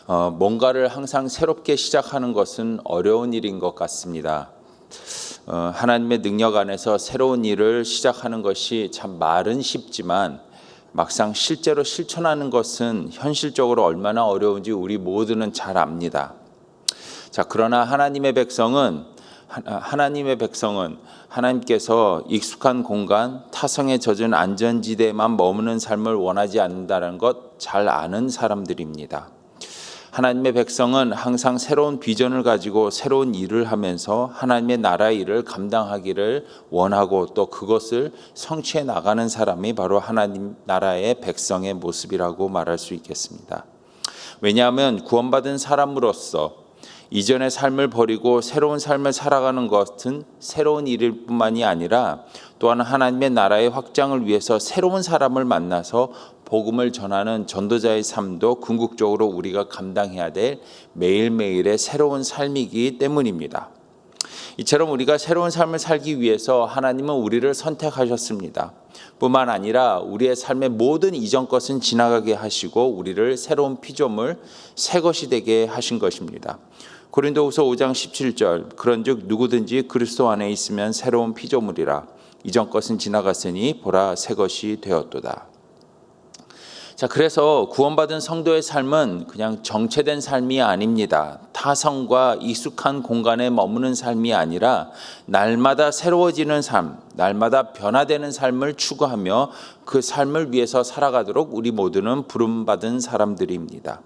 뭔가를 항상 새롭게 시작하는 것은 어려운 일인 것 같습니다. 하나님의 능력 안에서 새로운 일을 시작하는 것이 참 말은 쉽지만 막상 실제로 실천하는 것은 현실적으로 얼마나 어려운지 우리 모두는 잘 압니다. 자, 그러나 하나님의 백성은 하나님께서 익숙한 공간, 타성에 젖은 안전지대에만 머무는 삶을 원하지 않는다는 것 잘 아는 사람들입니다. 하나님의 백성은 항상 새로운 비전을 가지고 새로운 일을 하면서 하나님의 나라의 일을 감당하기를 원하고 또 그것을 성취해 나가는 사람이 바로 하나님 나라의 백성의 모습이라고 말할 수 있겠습니다. 왜냐하면 구원받은 사람으로서 이전의 삶을 버리고 새로운 삶을 살아가는 것은 새로운 일일 뿐만이 아니라 또한 하나님의 나라의 확장을 위해서 새로운 사람을 만나서 복음을 전하는 전도자의 삶도 궁극적으로 우리가 감당해야 될 매일매일의 새로운 삶이기 때문입니다. 이처럼 우리가 새로운 삶을 살기 위해서 하나님은 우리를 선택하셨습니다. 뿐만 아니라 우리의 삶의 모든 이전 것은 지나가게 하시고 우리를 새로운 피조물, 새 것이 되게 하신 것입니다. 고린도후서 5장 17절 그런즉 누구든지 그리스도 안에 있으면 새로운 피조물이라 이전 것은 지나갔으니 보라 새 것이 되었도다. 자, 그래서 구원받은 성도의 삶은 그냥 정체된 삶이 아닙니다. 타성과 익숙한 공간에 머무는 삶이 아니라 날마다 새로워지는 삶, 날마다 변화되는 삶을 추구하며 그 삶을 위해서 살아가도록 우리 모두는 부름받은 사람들입니다.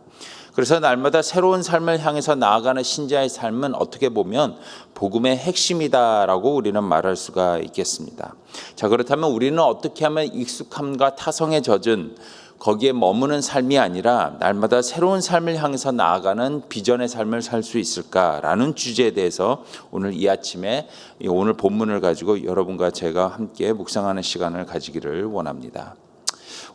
그래서 날마다 새로운 삶을 향해서 나아가는 신자의 삶은 어떻게 보면 복음의 핵심이다라고 우리는 말할 수가 있겠습니다. 자, 그렇다면 우리는 어떻게 하면 익숙함과 타성에 젖은 거기에 머무는 삶이 아니라 날마다 새로운 삶을 향해서 나아가는 비전의 삶을 살 수 있을까라는 주제에 대해서 오늘 이 아침에 오늘 본문을 가지고 여러분과 제가 함께 묵상하는 시간을 가지기를 원합니다.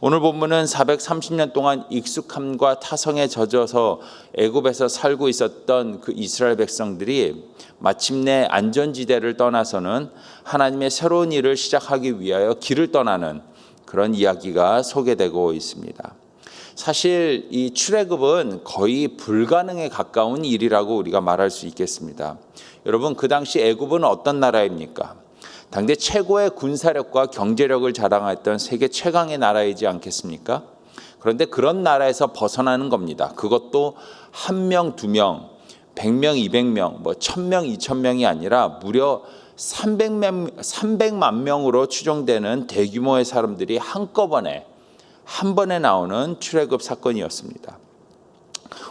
오늘 본문은 430년 동안 익숙함과 타성에 젖어서 애굽에서 살고 있었던 그 이스라엘 백성들이 마침내 안전지대를 떠나서는 하나님의 새로운 일을 시작하기 위하여 길을 떠나는 그런 이야기가 소개되고 있습니다. 사실 이 출애굽은 거의 불가능에 가까운 일이라고 우리가 말할 수 있겠습니다. 여러분, 그 당시 애굽은 어떤 나라입니까? 당대 최고의 군사력과 경제력을 자랑했던 세계 최강의 나라이지 않겠습니까? 그런데 그런 나라에서 벗어나는 겁니다. 그것도 1명, 2명, 100명, 200명, 1000명, 2000명이 아니라 무려 300만 명으로 추정되는 대규모의 사람들이 한꺼번에 한 번에 나오는 출애굽 사건이었습니다.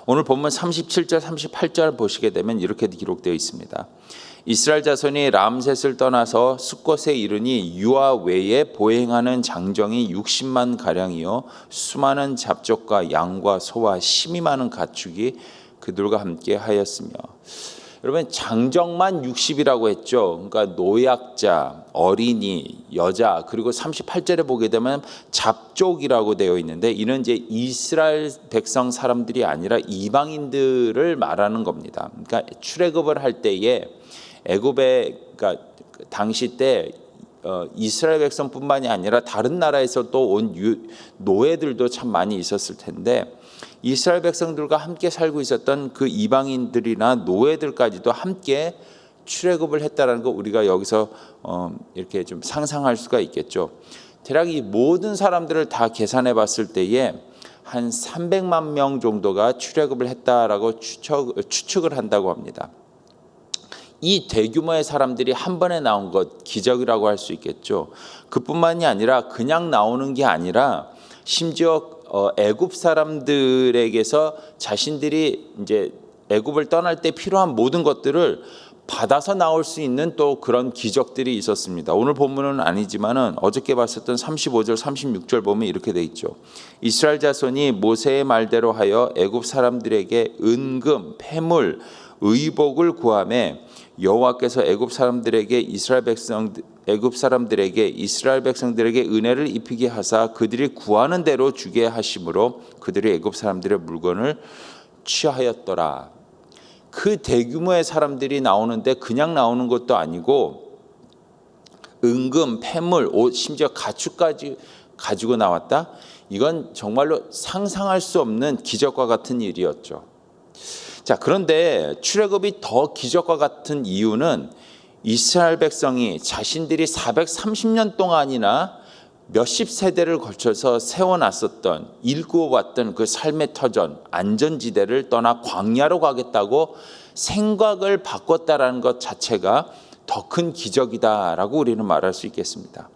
오늘 본문 37절, 38절 보시게 되면 이렇게 기록되어 있습니다. 이스라엘 자손이 람셋을 떠나서 숫곳에 이르니 유아 외에 보행하는 장정이 60만 가량이요 수많은 잡족과 양과 소와 심이 많은 가축이 그들과 함께 하였으며. 여러분, 장정만 60이라고 했죠. 그러니까 노약자, 어린이, 여자, 그리고 38절에 보게 되면 잡족이라고 되어 있는데 이는 이제 이스라엘 백성 사람들이 아니라 이방인들을 말하는 겁니다. 그러니까 출애굽을 할 때에 애굽에, 그러니까 당시 때 이스라엘 백성뿐만이 아니라 다른 나라에서 또 온 노예들도 참 많이 있었을 텐데 이스라엘 백성들과 함께 살고 있었던 그 이방인들이나 노예들까지도 함께 출애굽을 했다라는 거 우리가 여기서 이렇게 좀 상상할 수가 있겠죠. 대략 이 모든 사람들을 다 계산해 봤을 때에 한 300만 명 정도가 출애굽을 했다라고 추측을 한다고 합니다. 이 대규모의 사람들이 한 번에 나온 것 기적이라고 할 수 있겠죠. 그뿐만이 아니라 그냥 나오는 게 아니라 심지어 애굽 사람들에게서 자신들이 이제 애굽을 떠날 때 필요한 모든 것들을 받아서 나올 수 있는 또 그런 기적들이 있었습니다. 오늘 본문은 아니지만은 어저께 봤었던 35절, 36절 보면 이렇게 돼 있죠. 이스라엘 자손이 모세의 말대로 하여 애굽 사람들에게 은금, 폐물, 의복을 구하매 여호와께서 애굽 사람들에게 이스라엘 백성들에게 은혜를 입히게 하사 그들이 구하는 대로 주게 하심으로 그들이 애굽 사람들의 물건을 취하였더라. 그 대규모의 사람들이 나오는데 그냥 나오는 것도 아니고 은금, 폐물, 옷, 심지어 가축까지 가지고 나왔다. 이건 정말로 상상할 수 없는 기적과 같은 일이었죠. 자, 그런데 출애굽이 더 기적과 같은 이유는 이스라엘 백성이 자신들이 430년 동안이나 몇십 세대를 걸쳐서 세워놨었던 일구어왔던 그 삶의 터전 안전지대를 떠나 광야로 가겠다고 생각을 바꿨다라는 것 자체가 더 큰 기적이다라고 우리는 말할 수 있겠습니다.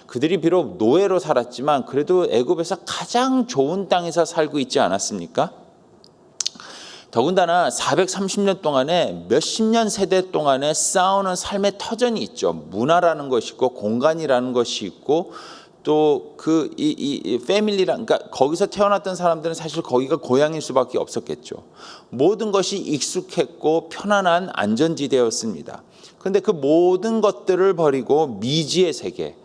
그들이 비록 노예로 살았지만 그래도 애굽에서 가장 좋은 땅에서 살고 있지 않았습니까? 더군다나 430년 동안에 몇십 년 세대 동안에 쌓아오는 삶의 터전이 있죠. 문화라는 것이 있고 공간이라는 것이 있고 또 그 이 패밀리랑, 그러니까 거기서 태어났던 사람들은 사실 거기가 고향일 수밖에 없었겠죠. 모든 것이 익숙했고 편안한 안전지대였습니다. 그런데 그 모든 것들을 버리고 미지의 세계,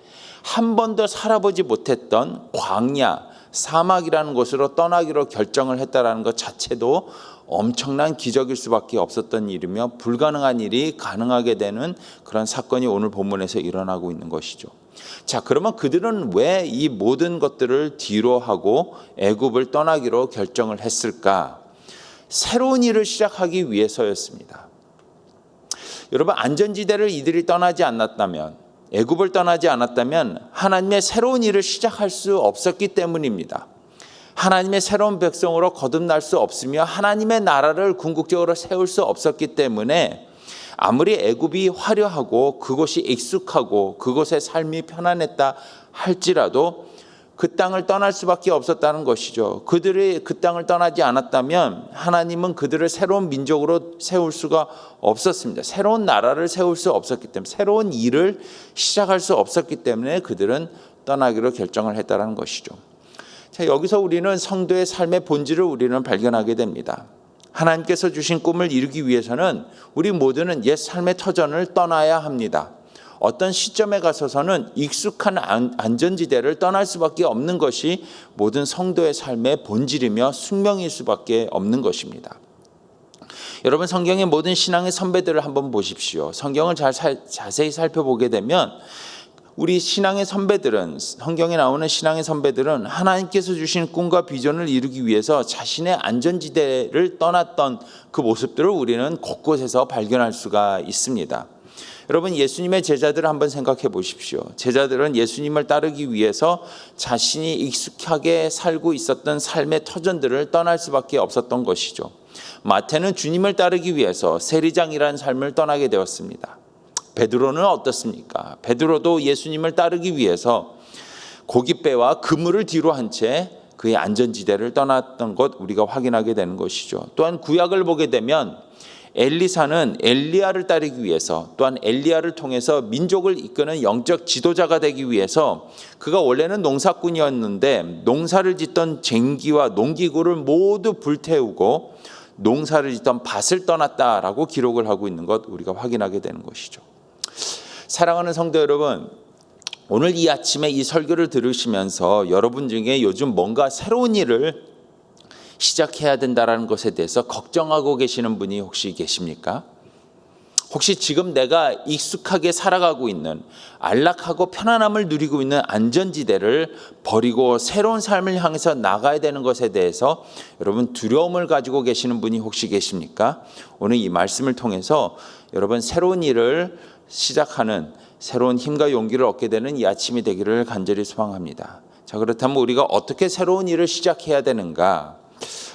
한 번도 살아보지 못했던 광야, 사막이라는 곳으로 떠나기로 결정을 했다라는 것 자체도 엄청난 기적일 수밖에 없었던 일이며 불가능한 일이 가능하게 되는 그런 사건이 오늘 본문에서 일어나고 있는 것이죠. 자, 그러면 그들은 왜 이 모든 것들을 뒤로 하고 애굽을 떠나기로 결정을 했을까? 새로운 일을 시작하기 위해서였습니다. 여러분, 안전지대를 이들이 떠나지 않았다면, 애굽을 떠나지 않았다면 하나님의 새로운 일을 시작할 수 없었기 때문입니다. 하나님의 새로운 백성으로 거듭날 수 없으며 하나님의 나라를 궁극적으로 세울 수 없었기 때문에 아무리 애굽이 화려하고 그곳이 익숙하고 그곳의 삶이 편안했다 할지라도 그 땅을 떠날 수밖에 없었다는 것이죠. 그들이 그 땅을 떠나지 않았다면 하나님은 그들을 새로운 민족으로 세울 수가 없었습니다. 새로운 나라를 세울 수 없었기 때문에, 새로운 일을 시작할 수 없었기 때문에 그들은 떠나기로 결정을 했다는 것이죠. 자, 여기서 우리는 성도의 삶의 본질을 우리는 발견하게 됩니다. 하나님께서 주신 꿈을 이루기 위해서는 우리 모두는 옛 삶의 터전을 떠나야 합니다. 어떤 시점에 가서서는 익숙한 안전지대를 떠날 수밖에 없는 것이 모든 성도의 삶의 본질이며 숙명일 수밖에 없는 것입니다. 여러분, 성경의 모든 신앙의 선배들을 한번 보십시오. 성경을 자세히 살펴보게 되면 우리 신앙의 선배들은, 성경에 나오는 신앙의 선배들은 하나님께서 주신 꿈과 비전을 이루기 위해서 자신의 안전지대를 떠났던 그 모습들을 우리는 곳곳에서 발견할 수가 있습니다. 여러분, 예수님의 제자들을 한번 생각해 보십시오. 제자들은 예수님을 따르기 위해서 자신이 익숙하게 살고 있었던 삶의 터전들을 떠날 수밖에 없었던 것이죠. 마태는 주님을 따르기 위해서 세리장이라는 삶을 떠나게 되었습니다. 베드로는 어떻습니까? 베드로도 예수님을 따르기 위해서 고깃배와 그물을 뒤로 한 채 그의 안전지대를 떠났던 것 우리가 확인하게 되는 것이죠. 또한 구약을 보게 되면 엘리사는 엘리야를 따르기 위해서, 또한 엘리야를 통해서 민족을 이끄는 영적 지도자가 되기 위해서 그가 원래는 농사꾼이었는데 농사를 짓던 쟁기와 농기구를 모두 불태우고 농사를 짓던 밭을 떠났다라고 기록을 하고 있는 것 우리가 확인하게 되는 것이죠. 사랑하는 성도 여러분, 오늘 이 아침에 이 설교를 들으시면서 여러분 중에 요즘 뭔가 새로운 일을 시작해야 된다는 것에 대해서 걱정하고 계시는 분이 혹시 계십니까? 혹시 지금 내가 익숙하게 살아가고 있는, 안락하고 편안함을 누리고 있는 안전지대를 버리고 새로운 삶을 향해서 나가야 되는 것에 대해서 여러분 두려움을 가지고 계시는 분이 혹시 계십니까? 오늘 이 말씀을 통해서 여러분 새로운 일을 시작하는 새로운 힘과 용기를 얻게 되는 이 아침이 되기를 간절히 소망합니다. 자, 그렇다면 우리가 어떻게 새로운 일을 시작해야 되는가?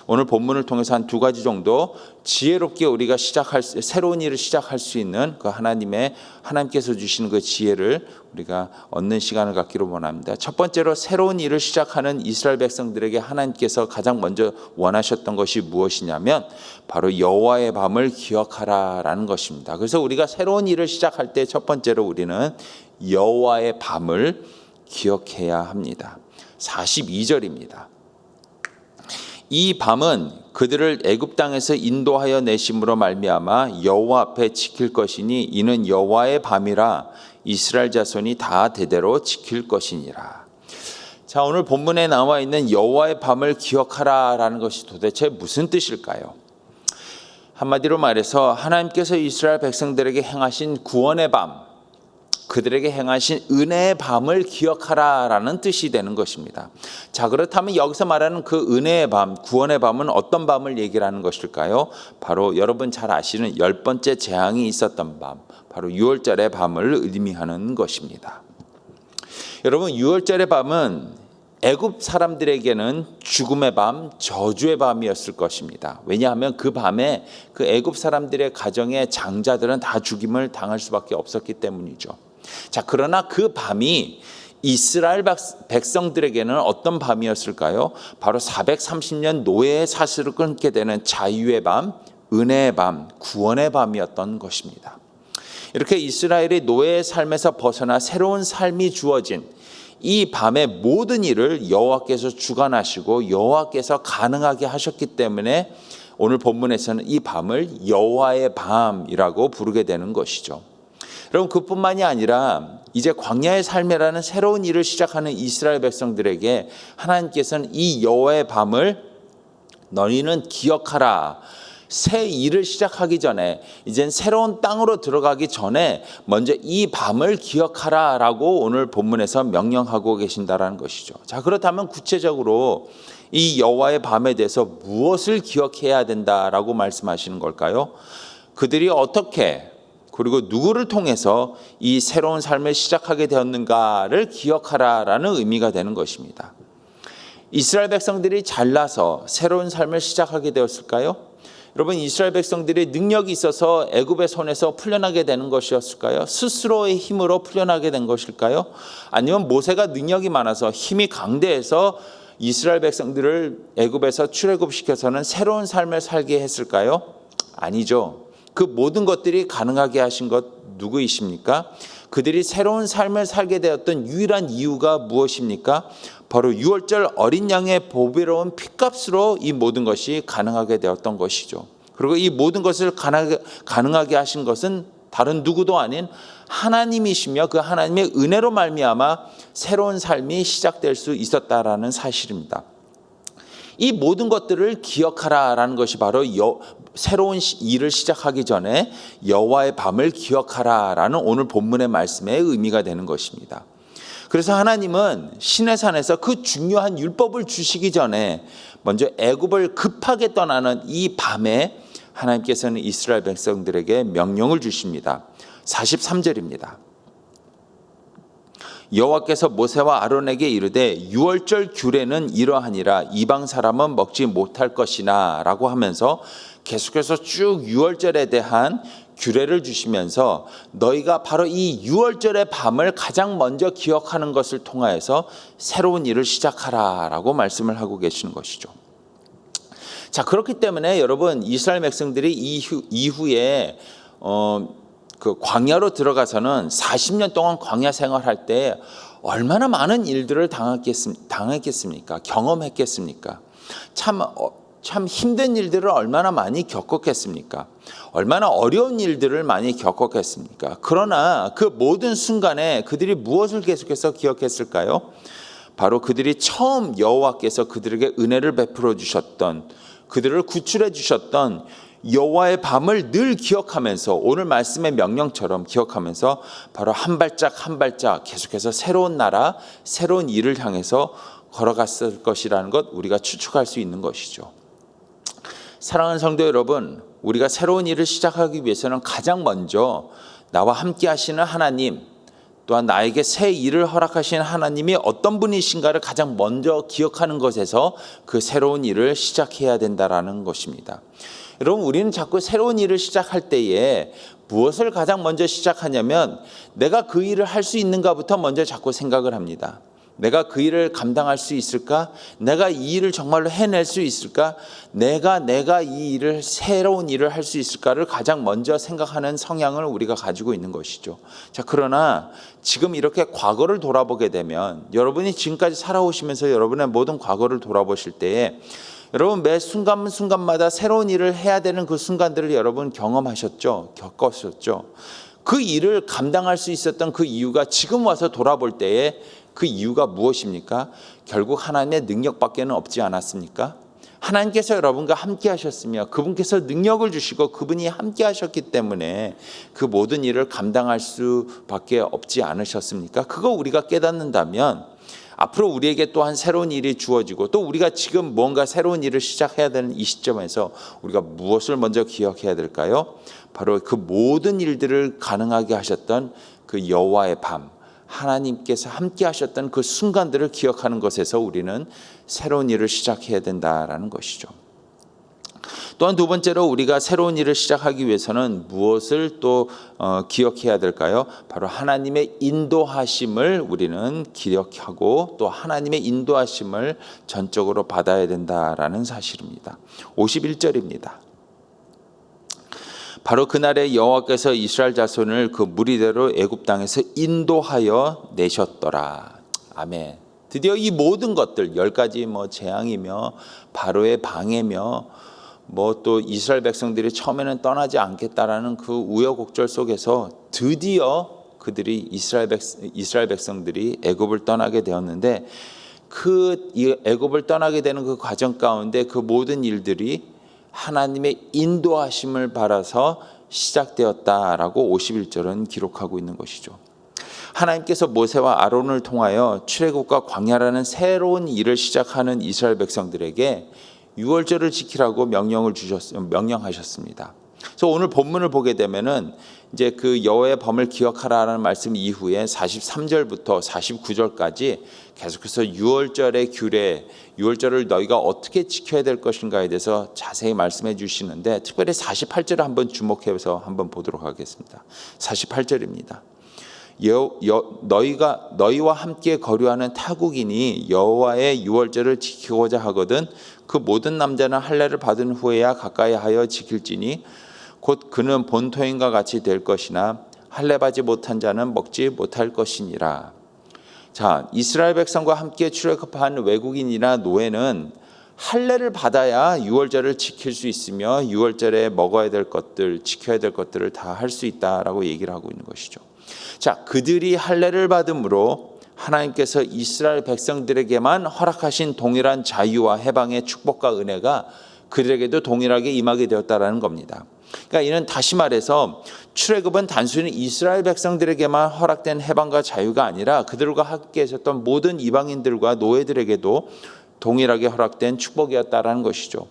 오늘 본문을 통해서 한 두 가지 정도 지혜롭게 우리가 새로운 일을 시작할 수 있는 그 하나님께서 주시는 그 지혜를 우리가 얻는 시간을 갖기로 원합니다. 첫 번째로 새로운 일을 시작하는 이스라엘 백성들에게 하나님께서 가장 먼저 원하셨던 것이 무엇이냐면 바로 여호와의 밤을 기억하라라는 것입니다. 그래서 우리가 새로운 일을 시작할 때 첫 번째로 우리는 여호와의 밤을 기억해야 합니다. 42절입니다. 이 밤은 그들을 애굽 땅에서 인도하여 내심으로 말미암아 여호와 앞에 지킬 것이니 이는 여호와의 밤이라 이스라엘 자손이 다 대대로 지킬 것이니라. 자, 오늘 본문에 나와 있는 여호와의 밤을 기억하라라는 것이 도대체 무슨 뜻일까요? 한마디로 말해서 하나님께서 이스라엘 백성들에게 행하신 구원의 밤, 그들에게 행하신 은혜의 밤을 기억하라라는 뜻이 되는 것입니다. 자, 그렇다면 여기서 말하는 그 은혜의 밤, 구원의 밤은 어떤 밤을 얘기를 하는 것일까요? 바로 여러분 잘 아시는 10번째 재앙이 있었던 밤, 바로 유월절의 밤을 의미하는 것입니다. 여러분, 유월절의 밤은 애굽 사람들에게는 죽음의 밤, 저주의 밤이었을 것입니다. 왜냐하면 그 밤에 그 애굽 사람들의 가정의 장자들은 다 죽임을 당할 수밖에 없었기 때문이죠. 자, 그러나 그 밤이 이스라엘 백성들에게는 어떤 밤이었을까요? 바로 430년 노예의 사슬을 끊게 되는 자유의 밤, 은혜의 밤, 구원의 밤이었던 것입니다. 이렇게 이스라엘이 노예의 삶에서 벗어나 새로운 삶이 주어진 이 밤의 모든 일을 여호와께서 주관하시고 여호와께서 가능하게 하셨기 때문에 오늘 본문에서는 이 밤을 여호와의 밤이라고 부르게 되는 것이죠. 여러분, 그뿐만이 아니라 이제 광야의 삶이라는 새로운 일을 시작하는 이스라엘 백성들에게 하나님께서는 이 여호와의 밤을 너희는 기억하라. 새 일을 시작하기 전에, 이젠 새로운 땅으로 들어가기 전에 먼저 이 밤을 기억하라라고 오늘 본문에서 명령하고 계신다라는 것이죠. 자, 그렇다면 구체적으로 이 여호와의 밤에 대해서 무엇을 기억해야 된다라고 말씀하시는 걸까요? 그들이 어떻게 그리고 누구를 통해서 이 새로운 삶을 시작하게 되었는가를 기억하라라는 의미가 되는 것입니다. 이스라엘 백성들이 잘나서 새로운 삶을 시작하게 되었을까요? 여러분, 이스라엘 백성들이 능력이 있어서 애굽의 손에서 풀려나게 되는 것이었을까요? 스스로의 힘으로 풀려나게 된 것일까요? 아니면 모세가 능력이 많아서 힘이 강대해서 이스라엘 백성들을 애굽에서 출애굽시켜서는 새로운 삶을 살게 했을까요? 아니죠. 그 모든 것들이 가능하게 하신 것 누구이십니까? 그들이 새로운 삶을 살게 되었던 유일한 이유가 무엇입니까? 바로 유월절 어린 양의 보배로운 핏값으로 이 모든 것이 가능하게 되었던 것이죠. 그리고 이 모든 것을 가능하게 하신 것은 다른 누구도 아닌 하나님이시며 그 하나님의 은혜로 말미암아 새로운 삶이 시작될 수 있었다라는 사실입니다. 이 모든 것들을 기억하라라는 것이 바로 새로운 일을 시작하기 전에 여호와의 밤을 기억하라라는 오늘 본문의 말씀의 의미가 되는 것입니다. 그래서 하나님은 시내산에서 그 중요한 율법을 주시기 전에 먼저 애굽을 급하게 떠나는 이 밤에 하나님께서는 이스라엘 백성들에게 명령을 주십니다. 43절입니다. 여호와께서 모세와 아론에게 이르되 유월절 규례는 이러하니라 이방 사람은 먹지 못할 것이나 라고 하면서 계속해서 쭉 유월절에 대한 규례를 주시면서 너희가 바로 이 유월절의 밤을 가장 먼저 기억하는 것을 통하여서 새로운 일을 시작하라 라고 말씀을 하고 계시는 것이죠. 자, 그렇기 때문에 여러분, 이스라엘 백성들이 이후에 그 광야로 들어가서는 40년 동안 광야 생활할 때 얼마나 많은 일들을 당했겠습니까? 경험했겠습니까? 참 힘든 일들을 얼마나 많이 겪었겠습니까? 얼마나 어려운 일들을 많이 겪었겠습니까? 그러나 그 모든 순간에 그들이 무엇을 계속해서 기억했을까요? 바로 그들이 처음 여호와께서 그들에게 은혜를 베풀어 주셨던, 그들을 구출해 주셨던 여호와의 밤을 늘 기억하면서 오늘 말씀의 명령처럼 기억하면서 바로 한 발짝 한 발짝 계속해서 새로운 나라, 새로운 일을 향해서 걸어갔을 것이라는 것 우리가 추측할 수 있는 것이죠. 사랑하는 성도 여러분, 우리가 새로운 일을 시작하기 위해서는 가장 먼저 나와 함께 하시는 하나님, 또한 나에게 새 일을 허락하시는 하나님이 어떤 분이신가를 가장 먼저 기억하는 것에서 그 새로운 일을 시작해야 된다라는 것입니다. 여러분, 우리는 자꾸 새로운 일을 시작할 때에 무엇을 가장 먼저 시작하냐면 내가 그 일을 할 수 있는가부터 먼저 자꾸 생각을 합니다. 내가 그 일을 감당할 수 있을까? 내가 이 일을 정말로 해낼 수 있을까? 내가 이 일을, 새로운 일을 할 수 있을까를 가장 먼저 생각하는 성향을 우리가 가지고 있는 것이죠. 자, 그러나 지금 이렇게 과거를 돌아보게 되면 여러분이 지금까지 살아오시면서 여러분의 모든 과거를 돌아보실 때에 여러분 매 순간마다 새로운 일을 해야 되는 그 순간들을 여러분 경험하셨죠? 겪으셨죠? 그 일을 감당할 수 있었던 그 이유가 지금 와서 돌아볼 때에 그 이유가 무엇입니까? 결국 하나님의 능력밖에는 없지 않았습니까? 하나님께서 여러분과 함께 하셨으며 그분께서 능력을 주시고 그분이 함께 하셨기 때문에 그 모든 일을 감당할 수밖에 없지 않으셨습니까? 그거 우리가 깨닫는다면 앞으로 우리에게 또한 새로운 일이 주어지고 또 우리가 지금 뭔가 새로운 일을 시작해야 되는 이 시점에서 우리가 무엇을 먼저 기억해야 될까요? 바로 그 모든 일들을 가능하게 하셨던 그 여호와의 밤, 하나님께서 함께 하셨던 그 순간들을 기억하는 것에서 우리는 새로운 일을 시작해야 된다라는 것이죠. 또한 두 번째로 우리가 새로운 일을 시작하기 위해서는 무엇을 또 기억해야 될까요? 바로 하나님의 인도하심을 우리는 기억하고 또 하나님의 인도하심을 전적으로 받아야 된다라는 사실입니다. 51절입니다. 바로 그날에 여호와께서 이스라엘 자손을 그 무리대로 애굽 땅에서 인도하여 내셨더라. 아멘. 드디어 이 모든 것들 10가지 재앙이며 바로의 방해며 또 이스라엘 백성들이 처음에는 떠나지 않겠다라는 그 우여곡절 속에서 드디어 그들이 이스라엘 백성들이 애굽을 떠나게 되었는데 그 애굽을 떠나게 되는 그 과정 가운데 그 모든 일들이 하나님의 인도하심을 받아서 시작되었다라고 51절은 기록하고 있는 것이죠. 하나님께서 모세와 아론을 통하여 출애굽과 광야라는 새로운 일을 시작하는 이스라엘 백성들에게 유월절을 지키라고 명령하셨습니다. 그래서 오늘 본문을 보게 되면은 이제 그 여호와의 범을 기억하라는 말씀 이후에 43절부터 49절까지 계속해서 유월절의 규례, 유월절을 너희가 어떻게 지켜야 될 것인가에 대해서 자세히 말씀해 주시는데 특별히 48절을 한번 주목해서 한번 보도록 하겠습니다. 48절입니다. 너희와 함께 거류하는 타국인이 여호와의 유월절을 지키고자 하거든 그 모든 남자는 할례를 받은 후에야 가까이 하여 지킬지니 곧 그는 본토인과 같이 될 것이나 할례 받지 못한 자는 먹지 못할 것이니라. 자, 이스라엘 백성과 함께 출애굽한 외국인이나 노예는 할례를 받아야 유월절을 지킬 수 있으며 유월절에 먹어야 될 것들, 지켜야 될 것들을 다 할 수 있다라고 얘기를 하고 있는 것이죠. 자, 그들이 할례를 받음으로 하나님께서 이스라엘 백성들에게만 허락하신 동일한 자유와 해방의 축복과 은혜가 그들에게도 동일하게 임하게 되었다라는 겁니다. 그러니까 이는 다시 말해서 출애굽은 단순히 이스라엘 백성들에게만 허락된 해방과 자유가 아니라 그들과 함께 있었던 모든 이방인들과 노예들에게도 동일하게 허락된 축복이었다라는 것이죠.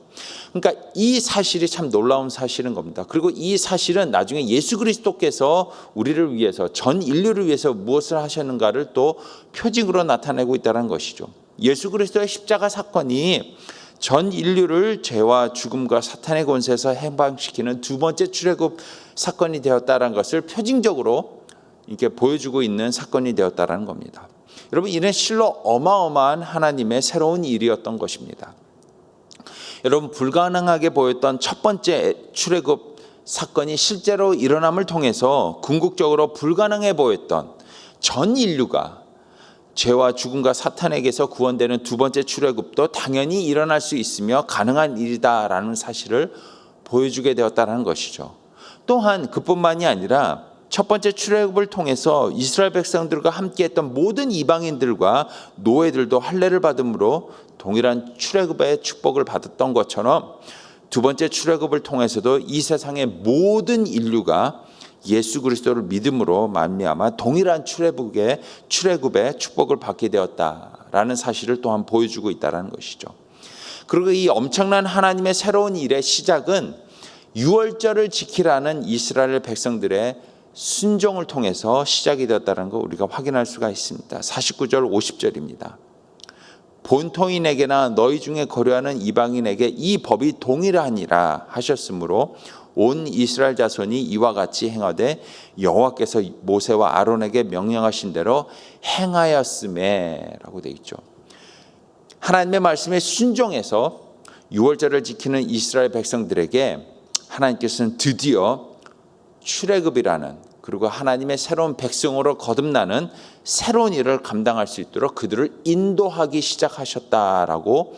그러니까 이 사실이 참 놀라운 사실인 겁니다. 그리고 이 사실은 나중에 예수 그리스도께서 우리를 위해서 전 인류를 위해서 무엇을 하셨는가를 또 표징으로 나타내고 있다는 것이죠. 예수 그리스도의 십자가 사건이 전 인류를 죄와 죽음과 사탄의 권세에서 해방시키는 두 번째 출애굽 사건이 되었다는 것을 표징적으로 이렇게 보여주고 있는 사건이 되었다는 겁니다. 여러분, 이는 실로 어마어마한 하나님의 새로운 일이었던 것입니다. 여러분, 불가능하게 보였던 첫 번째 출애굽 사건이 실제로 일어남을 통해서 궁극적으로 불가능해 보였던 전 인류가 죄와 죽음과 사탄에게서 구원되는 두 번째 출애굽도 당연히 일어날 수 있으며 가능한 일이다라는 사실을 보여주게 되었다는 것이죠. 또한 그뿐만이 아니라 첫 번째 출애굽을 통해서 이스라엘 백성들과 함께했던 모든 이방인들과 노예들도 할례를 받음으로 동일한 출애굽의 축복을 받았던 것처럼 두 번째 출애굽을 통해서도 이 세상의 모든 인류가 예수 그리스도를 믿음으로 말미암아 동일한 출애굽의 축복을 받게 되었다라는 사실을 또한 보여주고 있다는 것이죠. 그리고 이 엄청난 하나님의 새로운 일의 시작은 유월절을 지키라는 이스라엘 백성들의 순종을 통해서 시작이 되었다는 거 우리가 확인할 수가 있습니다. 49절 50절입니다. 본토인에게나 너희 중에 거류하는 이방인에게 이 법이 동일하니라 하셨으므로 온 이스라엘 자손이 이와 같이 행하되 여호와께서 모세와 아론에게 명령하신 대로 행하였음에라고 되어 있죠. 하나님의 말씀에 순종해서 유월절을 지키는 이스라엘 백성들에게 하나님께서는 드디어 출애굽이라는 그리고 하나님의 새로운 백성으로 거듭나는 새로운 일을 감당할 수 있도록 그들을 인도하기 시작하셨다라고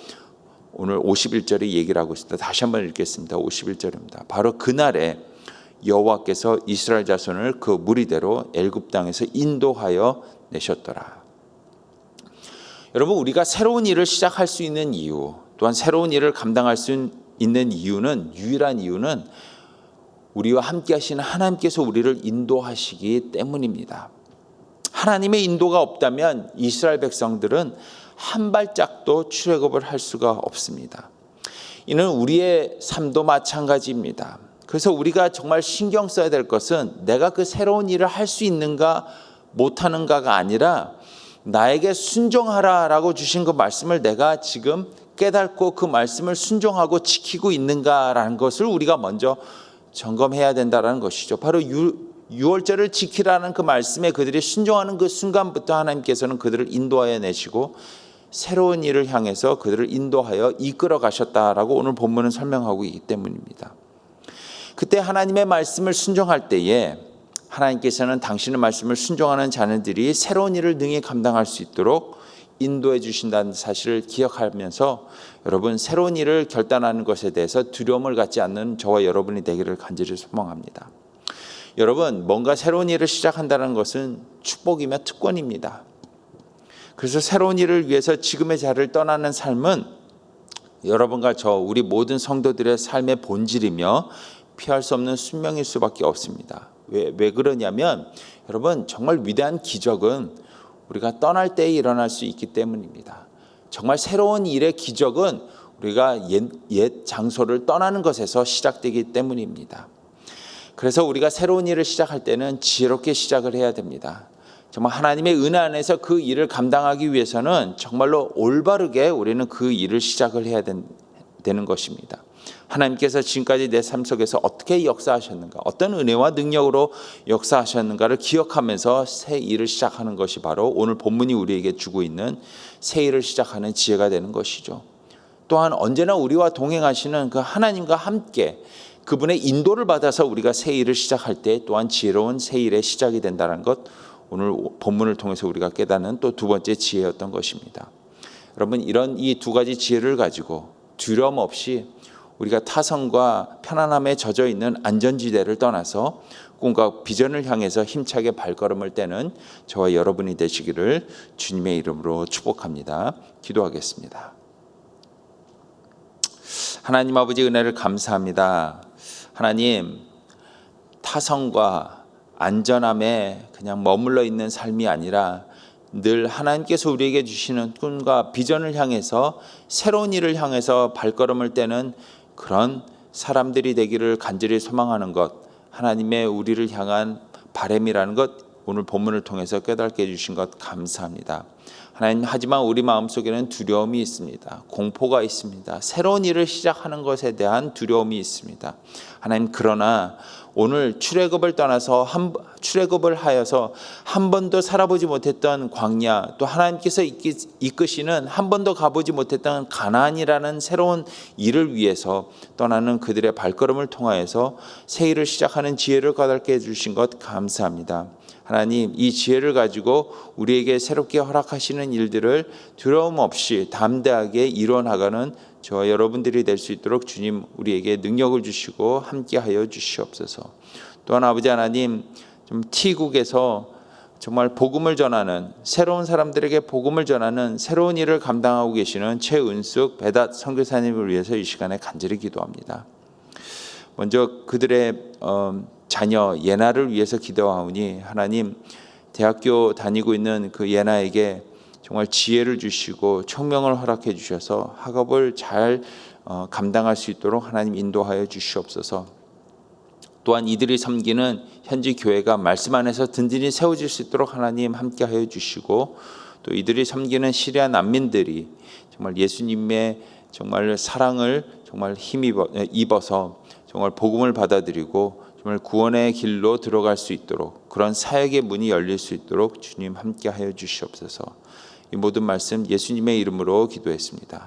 오늘 51절에 얘기를 하고 있습니다. 다시 한번 읽겠습니다. 51절입니다. 바로 그날에 여호와께서 이스라엘 자손을 그 무리대로 애굽 땅에서 인도하여 내셨더라. 여러분, 우리가 새로운 일을 시작할 수 있는 이유, 또한 새로운 일을 감당할 수 있는 유일한 이유는 우리와 함께 하시는 하나님께서 우리를 인도하시기 때문입니다. 하나님의 인도가 없다면 이스라엘 백성들은 한 발짝도 출애굽을 할 수가 없습니다. 이는 우리의 삶도 마찬가지입니다. 그래서 우리가 정말 신경 써야 될 것은 내가 그 새로운 일을 할 수 있는가 못하는가가 아니라 나에게 순종하라라고 주신 그 말씀을 내가 지금 깨닫고 그 말씀을 순종하고 지키고 있는가라는 것을 우리가 먼저 점검해야 된다는 것이죠. 바로 유월절을 지키라는 그 말씀에 그들이 순종하는 그 순간부터 하나님께서는 그들을 인도하여 내시고 새로운 일을 향해서 그들을 인도하여 이끌어 가셨다라고 오늘 본문은 설명하고 있기 때문입니다. 그때 하나님의 말씀을 순종할 때에 하나님께서는 당신의 말씀을 순종하는 자녀들이 새로운 일을 능히 감당할 수 있도록 인도해 주신다는 사실을 기억하면서 여러분 새로운 일을 결단하는 것에 대해서 두려움을 갖지 않는 저와 여러분이 되기를 간절히 소망합니다. 여러분 뭔가 새로운 일을 시작한다는 것은 축복이며 특권입니다. 그래서 새로운 일을 위해서 지금의 자리를 떠나는 삶은 여러분과 저 우리 모든 성도들의 삶의 본질이며 피할 수 없는 숙명일 수밖에 없습니다. 왜 그러냐면 여러분 정말 위대한 기적은 우리가 떠날 때에 일어날 수 있기 때문입니다. 정말 새로운 일의 기적은 우리가 옛 장소를 떠나는 것에서 시작되기 때문입니다. 그래서 우리가 새로운 일을 시작할 때는 지혜롭게 시작을 해야 됩니다. 정말 하나님의 은혜 안에서 그 일을 감당하기 위해서는 정말로 올바르게 우리는 그 일을 시작을 해야 되는 것입니다. 하나님께서 지금까지 내 삶 속에서 어떻게 역사하셨는가, 어떤 은혜와 능력으로 역사하셨는가를 기억하면서 새 일을 시작하는 것이 바로 오늘 본문이 우리에게 주고 있는 새 일을 시작하는 지혜가 되는 것이죠. 또한 언제나 우리와 동행하시는 그 하나님과 함께 그분의 인도를 받아서 우리가 새 일을 시작할 때 또한 지혜로운 새 일의 시작이 된다는 것, 오늘 본문을 통해서 우리가 깨닫는 또 두 번째 지혜였던 것입니다. 여러분 이런 이 두 가지 지혜를 가지고 두려움 없이 우리가 타성과 편안함에 젖어 있는 안전지대를 떠나서 꿈과 비전을 향해서 힘차게 발걸음을 떼는 저와 여러분이 되시기를 주님의 이름으로 축복합니다. 기도하겠습니다. 하나님 아버지 은혜를 감사합니다. 하나님 타성과 안전함에 그냥 머물러 있는 삶이 아니라 늘 하나님께서 우리에게 주시는 꿈과 비전을 향해서 새로운 일을 향해서 발걸음을 떼는 그런 사람들이 되기를 간절히 소망하는 것, 하나님의 우리를 향한 바람이라는 것 오늘 본문을 통해서 깨닫게 해주신 것 감사합니다. 하나님 하지만 우리 마음속에는 두려움이 있습니다. 공포가 있습니다. 새로운 일을 시작하는 것에 대한 두려움이 있습니다. 하나님 그러나 오늘 출애굽을 떠나서 출애굽을 하여서 한 번도 살아보지 못했던 광야, 또 하나님께서 이끄시는 한 번도 가보지 못했던 가나안이라는 새로운 일을 위해서 떠나는 그들의 발걸음을 통하여서 새 일을 시작하는 지혜를 깨닫게 해주신 것 감사합니다. 하나님 이 지혜를 가지고 우리에게 새롭게 허락하시는 일들을 두려움 없이 담대하게 이뤄나가는 저와 여러분들이 될 수 있도록 주님 우리에게 능력을 주시고 함께하여 주시옵소서. 또한 아버지 하나님 좀 T국에서 정말 복음을 전하는 새로운 사람들에게 복음을 전하는 새로운 일을 감당하고 계시는 최은숙 배닷 선교사님을 위해서 이 시간에 간절히 기도합니다. 먼저 그들의 자녀 예나를 위해서 기도하오니 하나님 대학교 다니고 있는 그 예나에게 정말 지혜를 주시고 총명을 허락해 주셔서 학업을 잘 감당할 수 있도록 하나님 인도하여 주시옵소서. 또한 이들이 섬기는 현지 교회가 말씀 안에서 든든히 세워질 수 있도록 하나님 함께하여 주시고 또 이들이 섬기는 시리아 난민들이 정말 예수님의 정말 사랑을 정말 힘입어서 정말 복음을 받아들이고 정말 구원의 길로 들어갈 수 있도록 그런 사역의 문이 열릴 수 있도록 주님 함께하여 주시옵소서. 이 모든 말씀 예수님의 이름으로 기도했습니다.